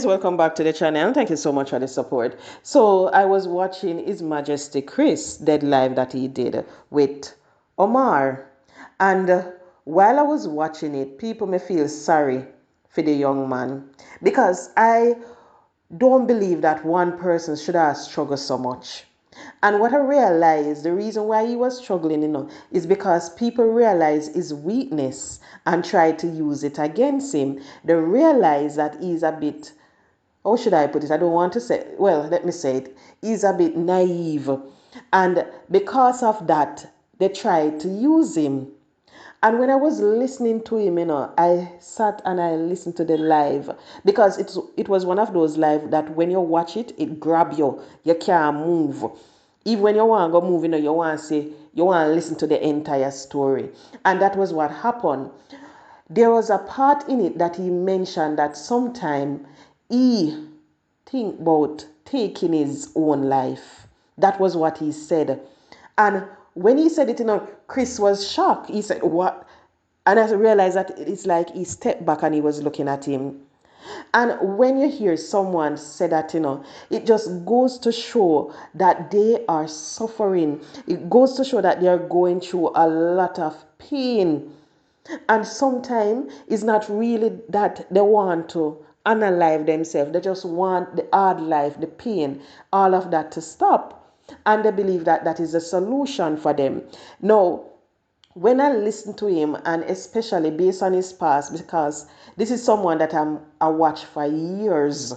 welcome back to the channel. Thank you so much for the support. So I was watching His Majesty Chris dead live that he did with Omar. And while I was watching it, people may feel sorry for the young man because I don't believe that one person should have struggled so much. And what I realized, the reason why he was struggling, is because people realize his weakness and try to use it against him. They realize that he's a bit, how should I put it? I don't want to say, well, let me say it. He's a bit naive. And because of that, they try to use him. And when I was listening to him, I sat and I listened to the live because it was one of those live that when you watch it, it grab you. You can't move. Even when you want to go move, you want to say, you want to listen to the entire story. And that was what happened. There was a part in it that he mentioned that sometime he think about taking his own life. That was what he said. And when he said it, Chris was shocked. He said, "What?" And I realized that it's like he stepped back and he was looking at him. And when you hear someone say that, it just goes to show that they are suffering. It goes to show that they are going through a lot of pain. And sometimes it's not really that they want to unalive themselves. They just want the hard life, the pain, all of that to stop. And they believe that that is a solution for them. Now, when I listen to him, and especially based on his past, because this is someone that I watch for years.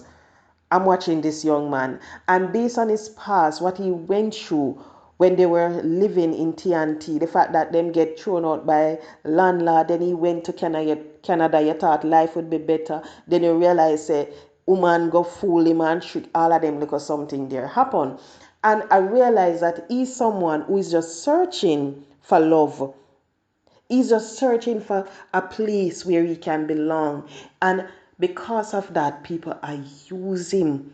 I'm watching this young man, and based on his past, what he went through when they were living in TNT, the fact that them get thrown out by landlord, then he went to Canada, you thought life would be better. Then you realize, woman go fool him and trick all of them because something there happened. And I realized that he's someone who is just searching for love. He's just searching for a place where he can belong. And because of that, people are using.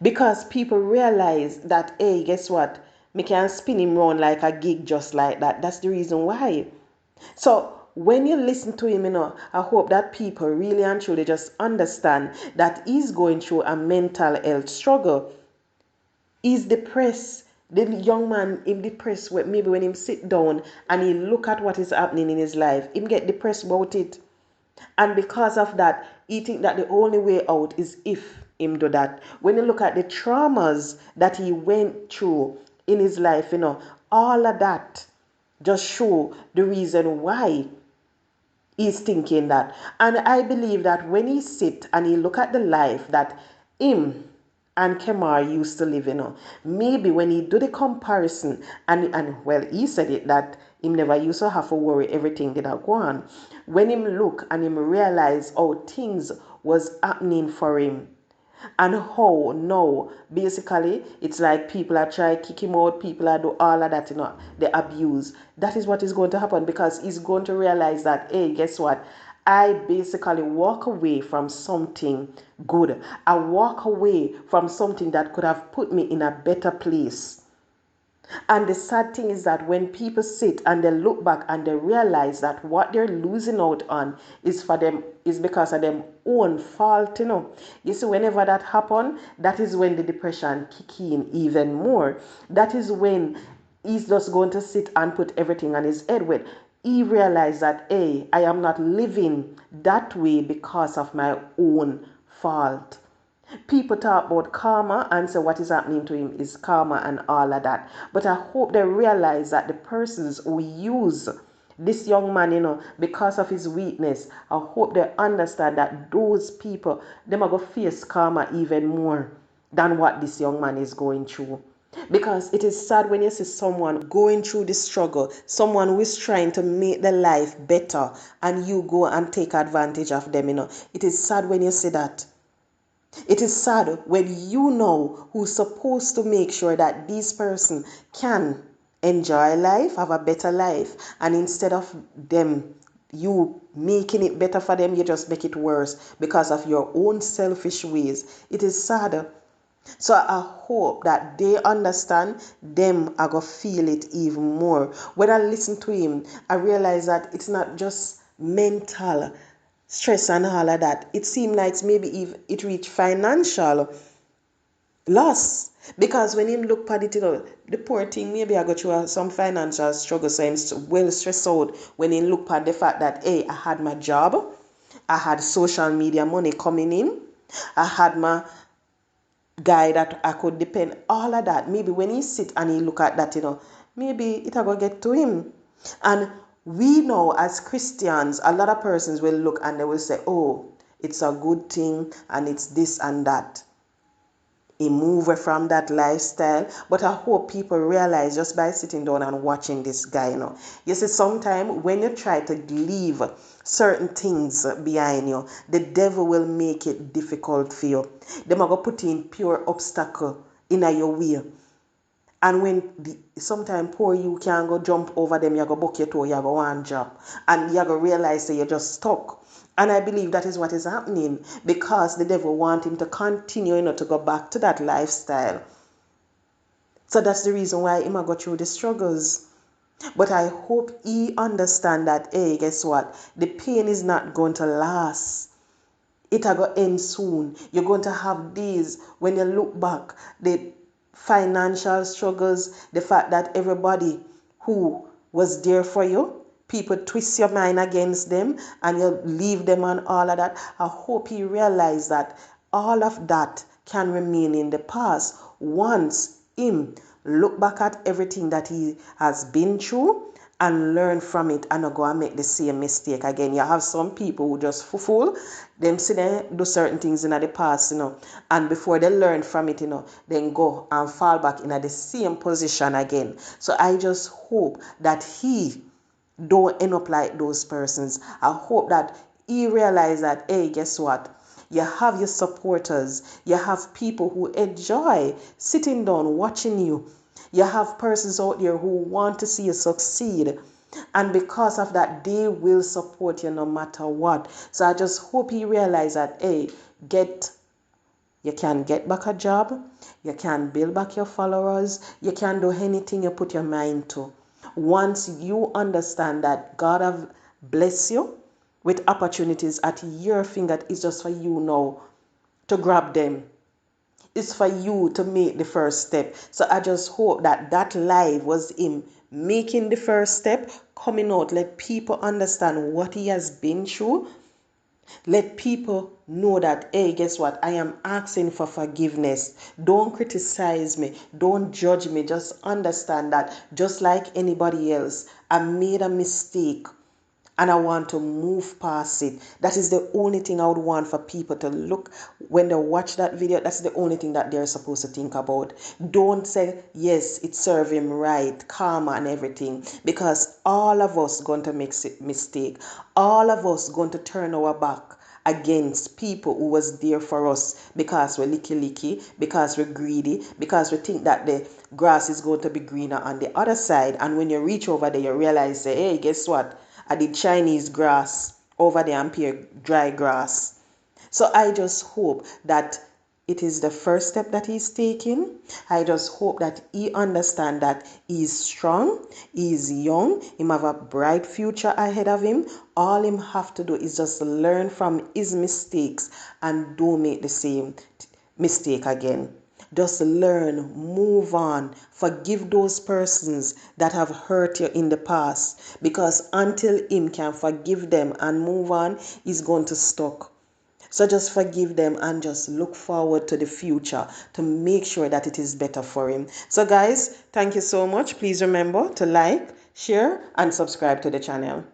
Because people realize that, hey, guess what? Me can spin him round like a gig just like that. That's the reason why. So when you listen to him, I hope that people really and truly just understand that he's going through a mental health struggle. He's depressed. The young man is depressed maybe when him sit down and he look at what is happening in his life, him get depressed about it. And because of that, he think that the only way out is if him do that. When you look at the traumas that he went through in his life, all of that just show the reason why he's thinking that. And I believe that when he sit and he look at the life that him and Kemar used to live, maybe when he do the comparison, and well, he said it that him never used to have to worry everything did go on. When him look and him realize how things was happening for him, and how now basically it's like people are trying to kick him out, people are do all of that, the abuse. That is what is going to happen because he's going to realize that, hey, guess what? I basically walk away from something good. I walk away from something that could have put me in a better place. And the sad thing is that when people sit and they look back and they realize that what they're losing out on is for them, is because of their own fault, You see, whenever that happens, that is when the depression kick in even more. That is when he's just going to sit and put everything on his head with. He realized that, hey, I am not living that way because of my own fault. People talk about karma and say what is happening to him is karma and all of that. But I hope they realize that the persons who use this young man, because of his weakness, I hope they understand that those people, they are going to face karma even more than what this young man is going through. Because it is sad when you see someone going through the struggle, someone who is trying to make their life better, and you go and take advantage of them, It is sad when you see that. It is sad when you know who's supposed to make sure that this person can enjoy life, have a better life, and instead of them, you making it better for them, you just make it worse because of your own selfish ways. It is sad. So I hope that they understand, them are going to feel it even more. When I listen to him, I realize that it's not just mental stress and all of that, it seemed like maybe if it reached financial loss. Because when him look at it, the poor thing, maybe I got through some financial struggle, so I'm well stressed out when he look at the fact that, hey, I had my job, I had social media money coming in, I had my guy that I could depend, all of that. Maybe when he sit and he look at that, maybe it will get to him. And we know as Christians, a lot of persons will look and they will say, oh, it's a good thing and it's this and that. He move away from that lifestyle. But I hope people realize just by sitting down and watching this guy, You see, sometimes when you try to leave certain things behind you, the devil will make it difficult for you. They might go put in pure obstacle in your way. And when sometimes poor you can go jump over them, you go buck your toe, you go one job. And you go realize that you're just stuck. And I believe that is what is happening because the devil wants him to continue, to go back to that lifestyle. So that's the reason why he might go through the struggles. But I hope he understand that, hey, guess what? The pain is not going to last. It'll go end soon. You're going to have these when you look back, the financial struggles, the fact that everybody who was there for you, people twist your mind against them and you leave them and all of that. I hope you realize that all of that can remain in the past once him look back at everything that he has been through and learn from it and not go and make the same mistake again. You have some people who just fool them, see they do certain things in the past, and before they learn from it, then go and fall back in the same position again. So I just hope that he don't end up like those persons. I hope that he realize that, hey, guess what? You have your supporters. You have people who enjoy sitting down watching you. You have persons out there who want to see you succeed. And because of that, they will support you no matter what. So I just hope you realize that, hey, you can get back a job. You can build back your followers. You can do anything you put your mind to. Once you understand that God have blessed you with opportunities at your finger, it's just for you now to grab them. It's for you to make the first step. So I just hope that that live was him making the first step, coming out, let people understand what he has been through. Let people know that, hey, guess what? I am asking for forgiveness. Don't criticize me. Don't judge me. Just understand that just like anybody else, I made a mistake and I want to move past it. That is the only thing I would want for people to look when they watch that video. That's the only thing that they're supposed to think about. Don't say, yes, it served him right, karma and everything, because all of us going to make mistake. All of us going to turn our back against people who was there for us because we're licky, because we're greedy, because we think that the grass is going to be greener on the other side. And when you reach over there, you realize, say, hey, guess what? I did Chinese grass over there and pure dry grass. So I just hope that it is the first step that he's taking. I just hope that he understands that he's strong, he's young, he have a bright future ahead of him. All him have to do is just learn from his mistakes and don't make the same mistake again. Just learn, move on, forgive those persons that have hurt you in the past, because until him can forgive them and move on, he's going to stuck. So just forgive them and just look forward to the future to make sure that it is better for him. So guys, thank you so much. Please remember to like, share and subscribe to the channel.